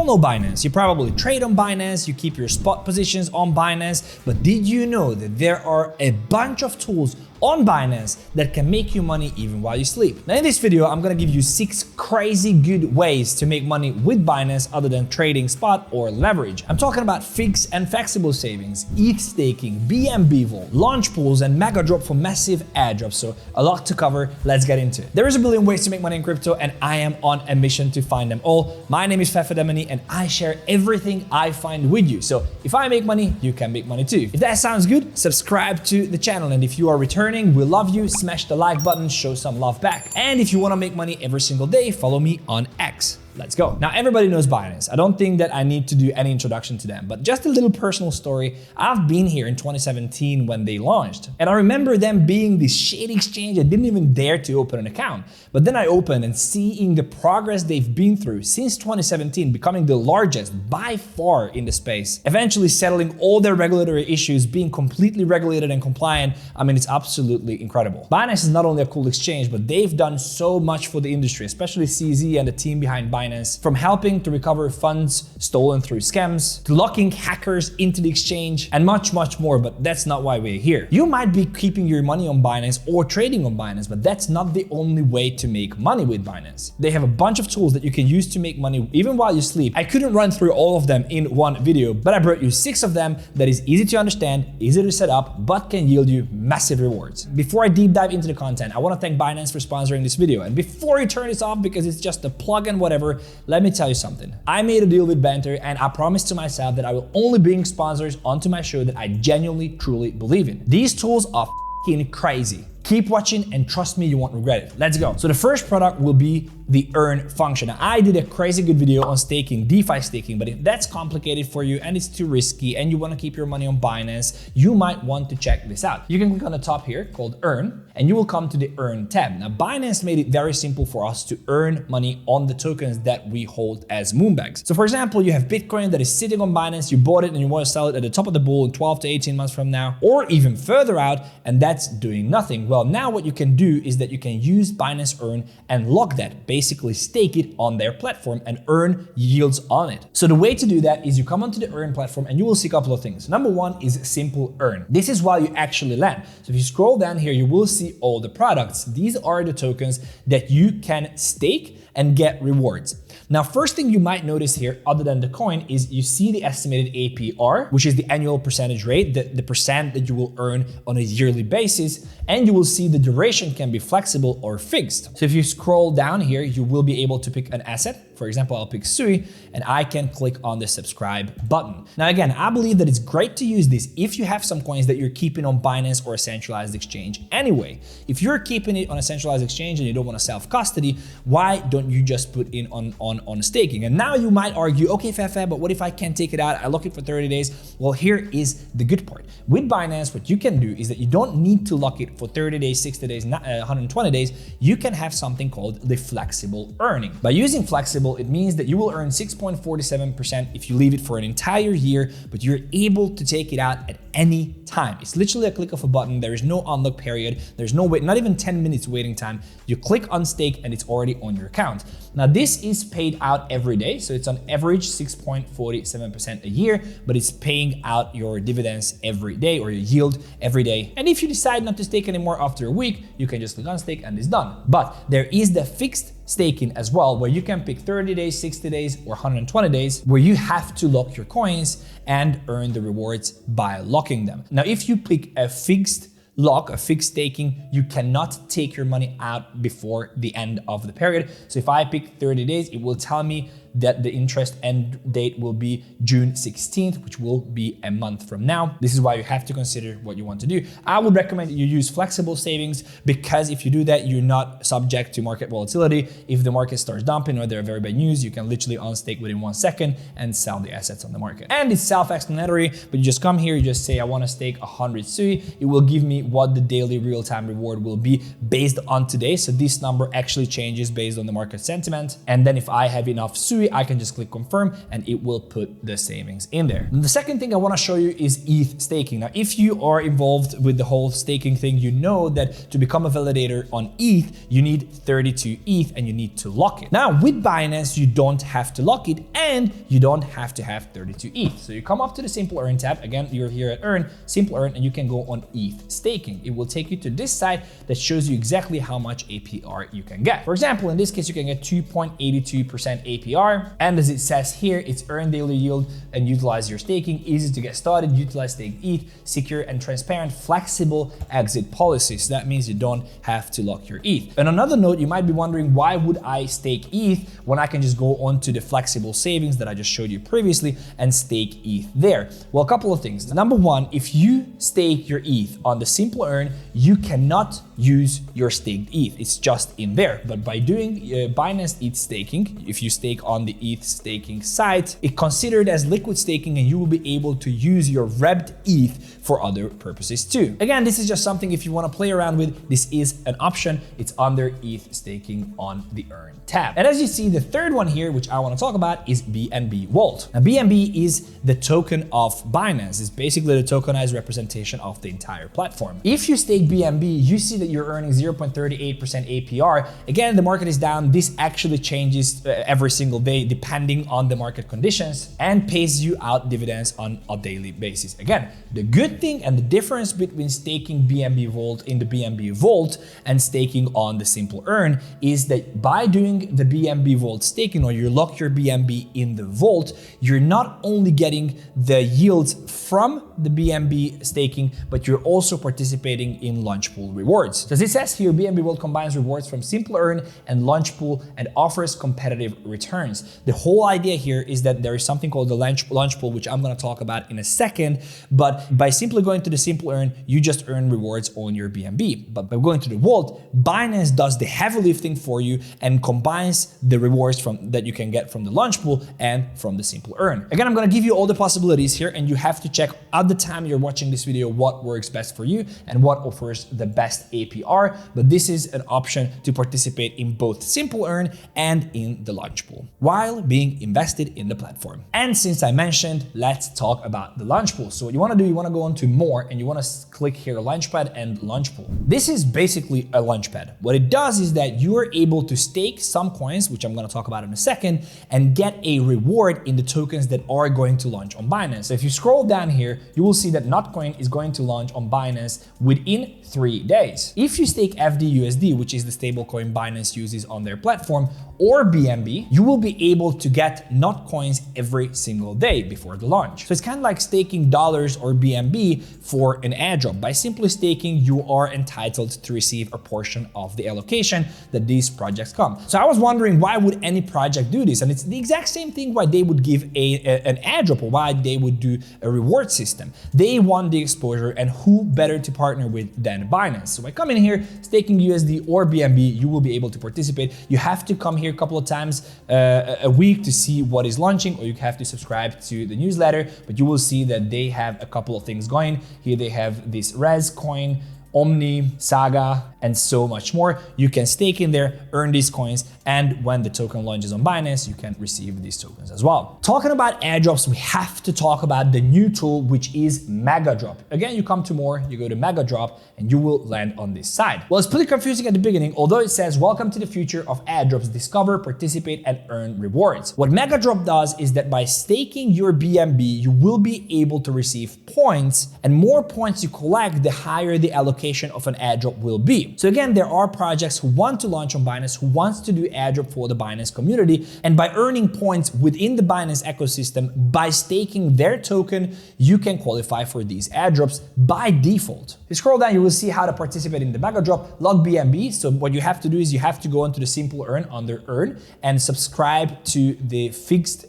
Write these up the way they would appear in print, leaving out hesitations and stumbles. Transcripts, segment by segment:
know Binance. You probably trade on Binance, you keep your spot positions on Binance, but did you know that there are a bunch of tools on Binance that can make you money even while you sleep? Now in this video, I'm gonna give you 6 crazy good ways to make money with Binance other than trading spot or leverage. I'm talking about fixed and flexible savings, ETH staking, BNB Vault, launch pools, and Megadrop for massive airdrops. So a lot to cover, let's get into it. There is a billion ways to make money in crypto and I am on a mission to find them all. My name is Fefe and I share everything I find with you. So if I make money, you can make money too. If that sounds good, subscribe to the channel, and if you are returning, we love you, smash the like button, show some love back. And if you want to make money every single day, follow me on X. Let's go. Now, everybody knows Binance. I don't think that I need to do any introduction to them, but just a little personal story. I've been here in 2017 when they launched, and I remember them being this shady exchange. I didn't even dare to open an account, but then I opened and seeing the progress they've been through since 2017, becoming the largest by far in the space, eventually settling all their regulatory issues, being completely regulated and compliant. I mean, it's absolutely incredible. Binance is not only a cool exchange, but they've done so much for the industry, especially 𝗙𝗍 and the team behind Binance. From helping to recover funds stolen through scams, to locking hackers into the exchange, and much, much more, but that's not why we're here. You might be keeping your money on Binance or trading on Binance, but that's not the only way to make money with Binance. They have a bunch of tools that you can use to make money even while you sleep. I couldn't run through all of them in one video, but I brought you 6 of them that is easy to understand, easy to set up, but can yield you massive rewards. Before I deep dive into the content, I want to thank Binance for sponsoring this video. And before you turn this off because it's just a plug and whatever, let me tell you something. I made a deal with Banter and I promised to myself that I will only bring sponsors onto my show that I genuinely, truly believe in. These tools are f***ing crazy. Keep watching and trust me, you won't regret it. Let's go. So the first product will be the earn function. Now, I did a crazy good video on staking, DeFi staking, but if that's complicated for you and it's too risky and you want to keep your money on Binance, you might want to check this out. You can click on the top here called earn and you will come to the earn tab. Now, Binance made it very simple for us to earn money on the tokens that we hold as moonbags. So for example, you have Bitcoin that is sitting on Binance, you bought it and you want to sell it at the top of the bull in 12 to 18 months from now, or even further out, and that's doing nothing. Well, now what you can do is that you can use Binance Earn and lock that, basically stake it on their platform and earn yields on it. So the way to do that is you come onto the Earn platform and you will see a couple of things. Number one is simple earn. This is while you actually land. So if you scroll down here, you will see all the products. These are the tokens that you can stake and get rewards. Now, first thing you might notice here, other than the coin, is you see the estimated APR, which is the annual percentage rate, the percent that you will earn on a yearly basis, and you will see the duration can be flexible or fixed. So if you scroll down here, you will be able to pick an asset. For example, I'll pick 𝗙𝗍 and I can click on the subscribe button. Now again, I believe that it's great to use this if you have some coins that you're keeping on Binance or a centralized exchange anyway. If you're keeping it on a centralized exchange and you don't want to self-custody, why don't you just put in on staking? And now you might argue, okay, Fefe, but what if I can't take it out? I lock it for 30 days. Well, here is the good part. With Binance, what you can do is that you don't need to lock it for 30 days, 60 days, 120 days. You can have something called the flexible earning. By using flexible, it means that you will earn 6.47% if you leave it for an entire year, but you're able to take it out at any time. It's literally a click of a button. There is no unlock period. There's no wait, not even 10 minutes waiting time. You click on stake and it's already on your account. Now this is paid out every day. So it's on average 6.47% a year, but it's paying out your dividends every day or your yield every day. And if you decide not to stake anymore after a week, you can just click on stake and it's done. But there is the fixed staking as well, where you can pick 30 days, 60 days, or 120 days, where you have to lock your coins and earn the rewards by locking them. Now, if you pick a fixed lock, a fixed staking, you cannot take your money out before the end of the period. So if I pick 30 days, it will tell me that the interest end date will be June 16th, which will be a month from now. This is why you have to consider what you want to do. I would recommend that you use flexible savings, because if you do that, you're not subject to market volatility. If the market starts dumping or there are very bad news, you can literally unstake within 1 second and sell the assets on the market. And it's self-explanatory, but you just come here, you just say, I want to stake 100 𝗙𝗍. It will give me what the daily real-time reward will be based on today. So this number actually changes based on the market sentiment. And then if I have enough 𝗙𝗍, free, I can just click confirm and it will put the savings in there. And the second thing I want to show you is ETH staking. Now, if you are involved with the whole staking thing, you know that to become a validator on ETH, you need 32 ETH and you need to lock it. Now, with Binance, you don't have to lock it and you don't have to have 32 ETH. So you come up to the Simple Earn tab. Again, you're here at Earn, Simple Earn, and you can go on ETH staking. It will take you to this site that shows you exactly how much APR you can get. For example, in this case, you can get 2.82% APR. And as it says here, it's earn daily yield and utilize your staking, easy to get started, utilize staked ETH, secure and transparent, flexible exit policies. That means you don't have to lock your ETH. And another note, you might be wondering, why would I stake ETH when I can just go on to the flexible savings that I just showed you previously and stake ETH there? Well, a couple of things. Number one, if you stake your ETH on the Simple Earn, you cannot use your staked ETH. It's just in there. But by doing Binance ETH staking, if you stake on the ETH staking site, it's considered as liquid staking and you will be able to use your rebbed ETH for other purposes too. Again, this is just something if you want to play around with, this is an option. It's under ETH staking on the Earn tab. And as you see, the third one here, which I want to talk about, is BNB Vault. Now, BNB is the token of Binance. It's basically the tokenized representation of the entire platform. If you stake BNB, you see that you're earning 0.38% APR. Again, the market is down. This actually changes every single day depending on the market conditions and pays you out dividends on a daily basis. Again, the good thing and the difference between staking BNB Vault in the BNB Vault and staking on the Simple Earn is that by doing the BNB Vault staking, or you lock your BNB in the vault, you're not only getting the yields from the BNB staking, but you're also participating in Launchpool rewards. So as it says here, BNB Vault combines rewards from Simple Earn and Launchpool and offers competitive returns. The whole idea here is that there is something called the Launchpool, which I'm going to talk about in a second, but by simply going to the Simple Earn, you just earn rewards on your BNB. But by going to the vault, Binance does the heavy lifting for you and combines the rewards that you can get from the Launchpool and from the Simple Earn. Again, I'm going to give you all the possibilities here, and you have to check at the time you're watching this video what works best for you and what offers the best APR. But this is an option to participate in both Simple Earn and in the Launchpool while being invested in the platform. And since I mentioned, let's talk about the Launchpool. So what you want to do, you want to go on to more and you want to click here Launchpad and Launchpool. This is basically a Launchpad. What it does is that you are able to stake some coins, which I'm going to talk about in a second, and get a reward in the tokens that are going to launch on Binance. So if you scroll down here, you will see that 𝗏coin is going to launch on Binance within 3 days. If you stake FDUSD, which is the stablecoin Binance uses on their platform, or BNB, you will be able to get 𝗏coins every single day before the launch. So it's kind of like staking dollars or BNB for an airdrop. By simply staking, you are entitled to receive a portion of the allocation that these projects come. So I was wondering, why would any project do this? And it's the exact same thing why they would give an airdrop or why they would do a reward system. They want the exposure, and who better to partner with than Binance? So by coming here, staking USD or BNB, you will be able to participate. You have to come here a couple of times a week to see what is launching, or you have to subscribe to the newsletter, but you will see that they have a couple of things going. Here they have this Res coin, Omni, Saga, and so much more. You can stake in there, earn these coins, and when the token launches on Binance, you can receive these tokens as well. Talking about airdrops, we have to talk about the new tool, which is Megadrop. Again, you come to more, you go to Megadrop, and you will land on this side. Well, it's pretty confusing at the beginning, although it says, welcome to the future of airdrops, discover, participate, and earn rewards. What Megadrop does is that by staking your BNB, you will be able to receive points, and more points you collect, the higher the allocation of an airdrop will be. So again, there are projects who want to launch on Binance, who wants to do airdrop for the Binance community, and by earning points within the Binance ecosystem, by staking their token, you can qualify for these airdrops by default. If you scroll down, you will see how to participate in the Megadrop, log BNB. So what you have to do is you have to go into the Simple Earn under Earn and subscribe to the fixed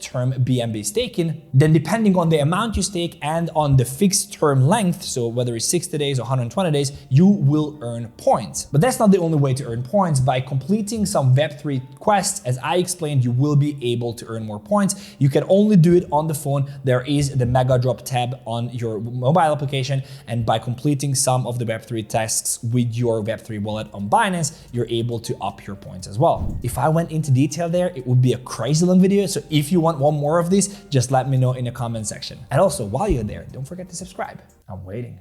term BNB staking. Then depending on the amount you stake and on the fixed term length, so whether it's 60 days or 120 days, you will earn points. But that's not the only way to earn points. By completing some Web3 quests, as I explained, you will be able to earn more points. You can only do it on the phone. There is the Megadrop tab on your mobile application, and by completing completing some of the Web3 tasks with your Web3 wallet on Binance, you're able to up your points as well. If I went into detail there, it would be a crazy long video. So if you want one more of this, just let me know in the comment section. And also, while you're there, don't forget to subscribe. I'm waiting.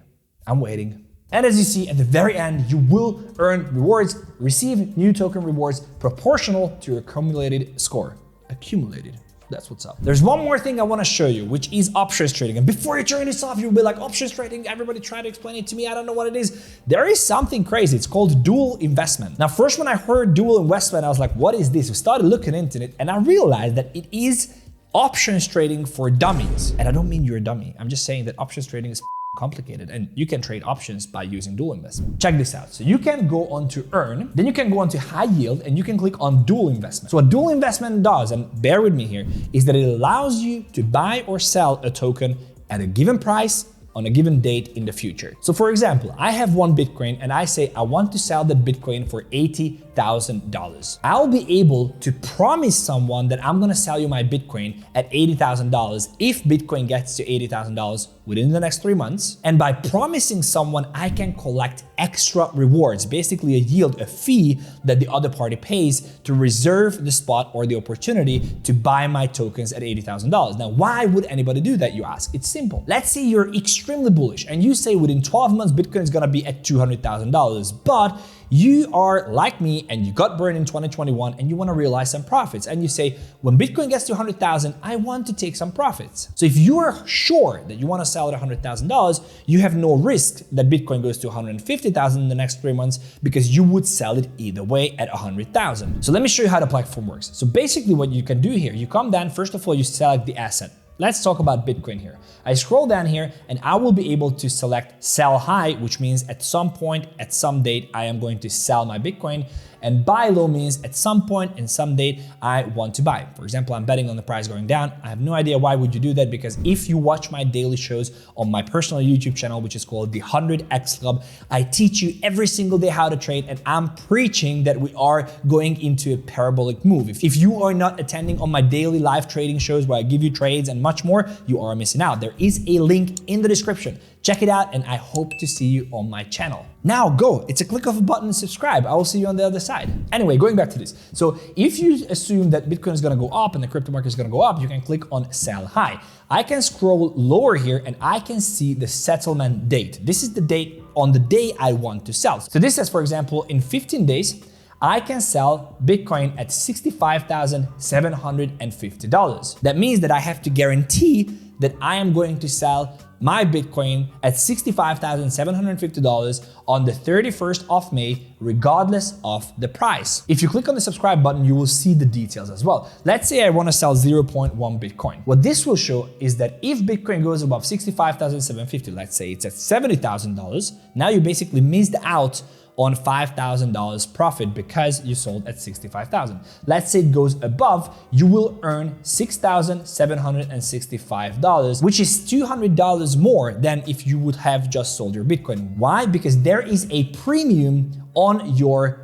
And as you see at the very end, you will earn rewards, receive new token rewards proportional to your accumulated score. Accumulated. That's what's up. There's one more thing I want to show you, which is options trading. And before you turn this off, you'll be like, options trading, everybody try to explain it to me. I don't know what it is. There is something crazy. It's called dual investment. Now, first when I heard dual investment, I was like, what is this? We started looking into it and I realized that it is options trading for dummies. And I don't mean you're a dummy. I'm just saying that options trading is complicated and you can trade options by using dual investment. Check this out. So you can go on to earn, then you can go on to high yield and you can click on dual investment. So what dual investment does, and bear with me here, is that it allows you to buy or sell a token at a given price on a given date in the future. So for example, I have one Bitcoin and I say I want to sell the Bitcoin for $80,000. I'll be able to promise someone that I'm gonna sell you my Bitcoin at $80,000 if Bitcoin gets to $80,000 within the next 3 months. And by promising someone, I can collect extra rewards, basically a yield, a fee that the other party pays to reserve the spot or the opportunity to buy my tokens at $80,000. Now, why would anybody do that, you ask? It's simple. Let's say you're extremely bullish and you say within 12 months, Bitcoin is gonna be at $200,000, but you are like me and you got burned in 2021 and you want to realize some profits. And you say, when Bitcoin gets to 100,000, I want to take some profits. So if you are sure that you want to sell at $100,000, you have no risk that Bitcoin goes to 150,000 in the next 3 months because you would sell it either way at 100,000. So let me show you how the platform works. So basically what you can do here, you come down, first of all, you select the asset. Let's talk about Bitcoin here. I scroll down here and I will be able to select sell high, which means at some point, at some date, I am going to sell my Bitcoin. And buy low means at some point and some date I want to buy. For example, I'm betting on the price going down. I have no idea why would you do that, because if you watch my daily shows on my personal YouTube channel, which is called the 100x Club, I teach you every single day how to trade, and I'm preaching that we are going into a parabolic move. If you are not attending on my daily live trading shows where I give you trades and much more, you are missing out. There is a link in the description. Check it out, and I hope to see you on my channel. Now go, it's a click of a button and subscribe. I will see you on the other side. Anyway, going back to this. So if you assume that Bitcoin is gonna go up and the crypto market is gonna go up, you can click on sell high. I can scroll lower here and I can see the settlement date. This is the date on the day I want to sell. So this says, for example, in 15 days, I can sell Bitcoin at $65,750. That means that I have to guarantee that I am going to sell my Bitcoin at $65,750 on the 31st of May, regardless of the price. If you click on the subscribe button, you will see the details as well. Let's say I want to sell 0.1 Bitcoin. What this will show is that if Bitcoin goes above $65,750, let's say it's at $70,000, now you basically missed out on $5,000 profit because you sold at $65,000. Let's say it goes above, you will earn $6,765, which is $200 more than if you would have just sold your Bitcoin. Why? Because there is a premium on your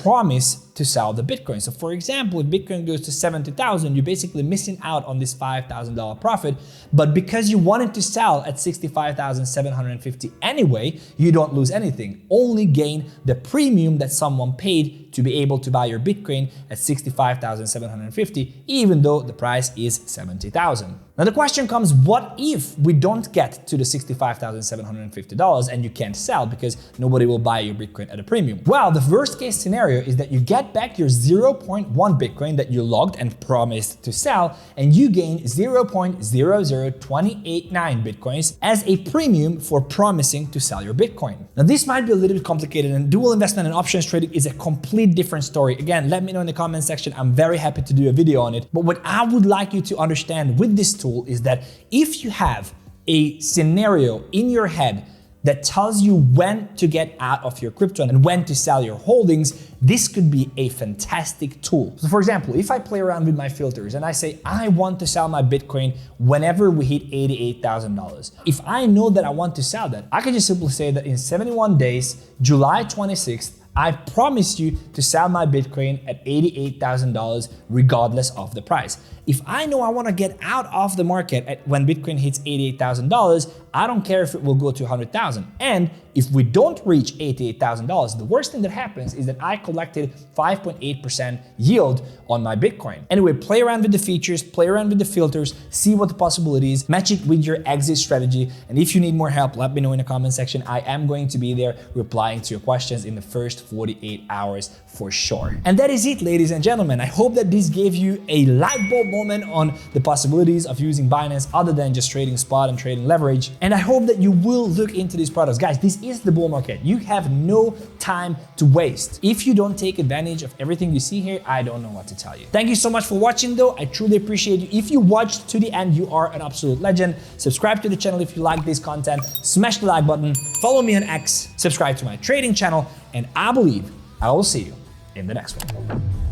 promise to sell the Bitcoin. So for example, if Bitcoin goes to 70,000, you're basically missing out on this $5,000 profit. But because you wanted to sell at 65,750 anyway, you don't lose anything, only gain the premium that someone paid to be able to buy your Bitcoin at 65,750, even though the price is 70,000. Now the question comes, what if we don't get to the $65,750 and you can't sell because nobody will buy your Bitcoin at a premium? Well, the worst case scenario is that you get back your 0.1 Bitcoin that you logged and promised to sell, and you gain 0.00289 Bitcoins as a premium for promising to sell your Bitcoin. Now this might be a little bit complicated, and dual investment and options trading is a complete different story. Again, let me know in the comment section. I'm very happy to do a video on it. But what I would like you to understand with this tool is that if you have a scenario in your head that tells you when to get out of your crypto and when to sell your holdings, this could be a fantastic tool. So for example, if I play around with my filters and I say, I want to sell my Bitcoin whenever we hit $88,000. If I know that I want to sell that, I can just simply say that in 71 days, July 26th, I promise you to sell my Bitcoin at $88,000 regardless of the price. If I know I want to get out of the market when Bitcoin hits $88,000, I don't care if it will go to 100,000. And if we don't reach $88,000, the worst thing that happens is that I collected 5.8% yield on my Bitcoin. Anyway, play around with the features, play around with the filters, see what the possibilities, match it with your exit strategy. And if you need more help, let me know in the comment section. I am going to be there replying to your questions in the first 48 hours for sure. And that is it, ladies and gentlemen. I hope that this gave you a light bulb moment on the possibilities of using Binance other than just trading spot and trading leverage. And I hope that you will look into these products. Guys, this is the bull market. You have no time to waste. If you don't take advantage of everything you see here, I don't know what to tell you. Thank you so much for watching though. I truly appreciate you. If you watched to the end, you are an absolute legend. Subscribe to the channel if you like this content. Smash the like button. Follow me on X. Subscribe to my trading channel. And I believe I will see you in the next one.